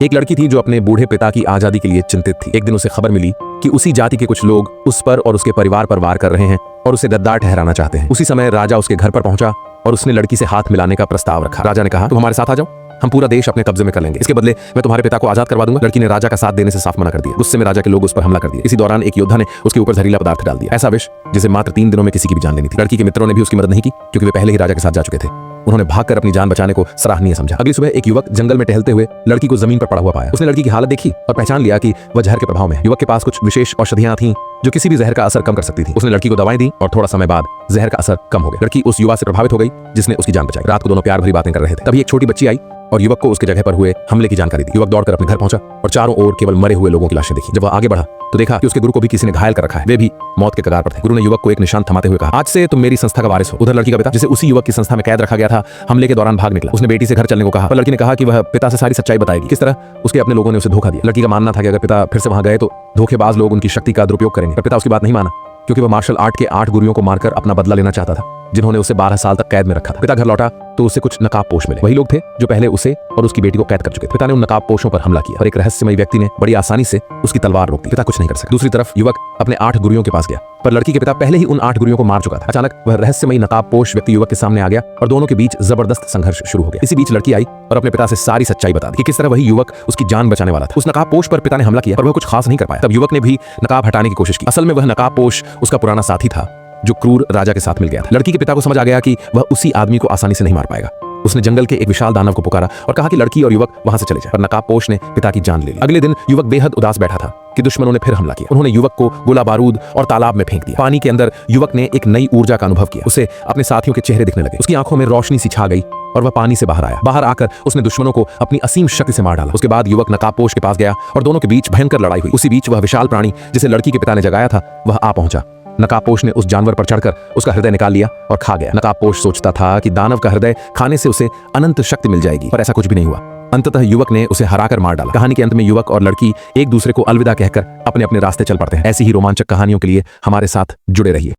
एक लड़की थी जो अपने बूढ़े पिता की आजादी के लिए चिंतित थी। एक दिन उसे खबर मिली कि उसी जाति के कुछ लोग उस पर और उसके परिवार पर वार कर रहे हैं और उसे गद्दार ठहराना चाहते हैं। उसी समय राजा उसके घर पर पहुंचा और उसने लड़की से हाथ मिलाने का प्रस्ताव रखा। राजा ने कहा, तुम हमारे साथ आ जाओ, हम पूरा देश अपने कब्जे में कर लेंगे, इसके बदले मैं तुम्हारे पिता को आजाद करवा दूंगा। लड़की ने राजा का साथ देने से साफ मना कर दिया। गुस्से में राजा के लोग उस पर हमला कर दिए। इसी दौरान एक योद्धा ने उसके ऊपर जहरीला पदार्थ डाल दिया, ऐसा विष जिसे मात्र 3 दिनों में किसी की भी जान लेनी थी। लड़की के मित्रों ने भी उसकी मदद नहीं की क्योंकि वे पहले ही राजा के साथ जा चुके थे। उन्होंने भागकर अपनी जान बचाने को सराहनीय समझा। अगली सुबह एक युवक जंगल में टहलते हुए लड़की को जमीन पर पड़ा हुआ पाया। उसने लड़की की हालत देखी और पहचान लिया कि वह जहर के प्रभाव में है। युवक के पास कुछ विशेष औषधियां थीं जो किसी भी जहर का असर कम कर सकती थी। उसने लड़की को दवाएं दी और थोड़ा समय बाद जहर का असर कम हो गया। लड़की उस युवा से प्रभावित हो गई जिसने उसकी जान बचाई। रात को दोनों प्यार भरी बातें कर रहे थे। तभी एक छोटी बच्ची आई और युवक को उसके जगह पर हुए हमले की जानकारी दी। युवक दौड़कर अपने घर पहुंचा और चारों ओर केवल मरे हुए लोगों की लाशें देखी। जब वह आगे बढ़ा तो देखा कि उसके गुरु को भी किसी ने घायल कर रखा है, वे भी मौत के कगार पर थे। गुरु ने युवक को एक निशान थमाते हुए कहा, आज से तुम मेरी संस्था का वारिस हो। उधर लड़की का पिता, जिसे उसी युवक की संस्था में कैद रखा गया था, हमले के दौरान भाग निकला। उसने बेटी से घर चलने को कहा, पर लड़की ने कहा कि वह पिता से सारी सच्चाई बताएगी। किस तरह उसके अपने लोगों ने उसे धोखा दिया। लड़की का मानना था कि अगर पिता फिर से वहां गए तो धोखेबाज लोग उनकी शक्ति का दुरुपयोग करेंगे, पर पिता उसकी बात नहीं माना क्योंकि वह मार्शल आर्ट के 8 गुरुओं को मारकर अपना बदला लेना चाहता था जिन्होंने उसे 12 साल तक कैद में रखा था। पिता घर लौटा तो उसे कुछ नकाबपोश मिले। वही लोग थे जो पहले उसे और उसकी बेटी को कैद कर चुके थे। पिता ने उन नकाबपोशों पर हमला किया और एक रहस्यमयी व्यक्ति ने बड़ी आसानी से उसकी तलवार रोक दी। पिता कुछ नहीं कर सका। दूसरी तरफ युवक अपने 8 गुरुओं के पास गया, पर लड़की के पिता पहले ही उन 8 गुरुओं को मार चुका था। अचानक वह रहस्यमयी नकाबपोश व्यक्ति युवक के सामने आ गया और दोनों के बीच जबरदस्त संघर्ष शुरू हो गया। इसी बीच लड़की आई और अपने पिता से सारी सच्चाई बता दी कि किस तरह वही युवक उसकी जान बचाने वाला था। उस नकाबपोश पर पिता ने हमला किया पर वह कुछ खास नहीं कर पाया। तब युवक ने भी नकाब हटाने की कोशिश की। असल में वह नकाबपोश उसका पुराना साथी था जो क्रूर राजा के साथ मिल गया था। लड़की के पिता को समझ आ गया कि वह उसी आदमी को आसानी से नहीं मार पाएगा। उसने जंगल के एक विशाल दानव को पुकारा और कहा कि लड़की और युवक वहां से चले जाएं, पर नकाबपोश ने पिता की जान ले ली। अगले दिन युवक बेहद उदास बैठा था कि दुश्मनों ने फिर हमला किया। उन्होंने युवक को गोला बारूद और तालाब में फेंक दिया। पानी के अंदर युवक ने एक नई ऊर्जा का अनुभव किया। उसे अपने साथियों के चेहरे दिखने लगे। उसकी आंखों में रोशनी सी छा गई और वह पानी से बाहर आया। बाहर आकर उसने दुश्मनों को अपनी असीम शक्ति से मार डाला। उसके बाद युवक नकाबपोश के पास गया और दोनों के बीच भयंकर लड़ाई हुई। उसी बीच वह विशाल प्राणी जिसे लड़की के पिता ने जगाया था वह आ पहुंचा। नकाबपोश ने उस जानवर पर चढ़कर उसका हृदय निकाल लिया और खा गया। नकाबपोश सोचता था कि दानव का हृदय खाने से उसे अनंत शक्ति मिल जाएगी, पर ऐसा कुछ भी नहीं हुआ। अंततः युवक ने उसे हराकर मार डाला। कहानी के अंत में युवक और लड़की एक दूसरे को अलविदा कहकर अपने अपने रास्ते चल पड़ते हैं। ऐसी ही रोमांचक कहानियों के लिए हमारे साथ जुड़े रहिए।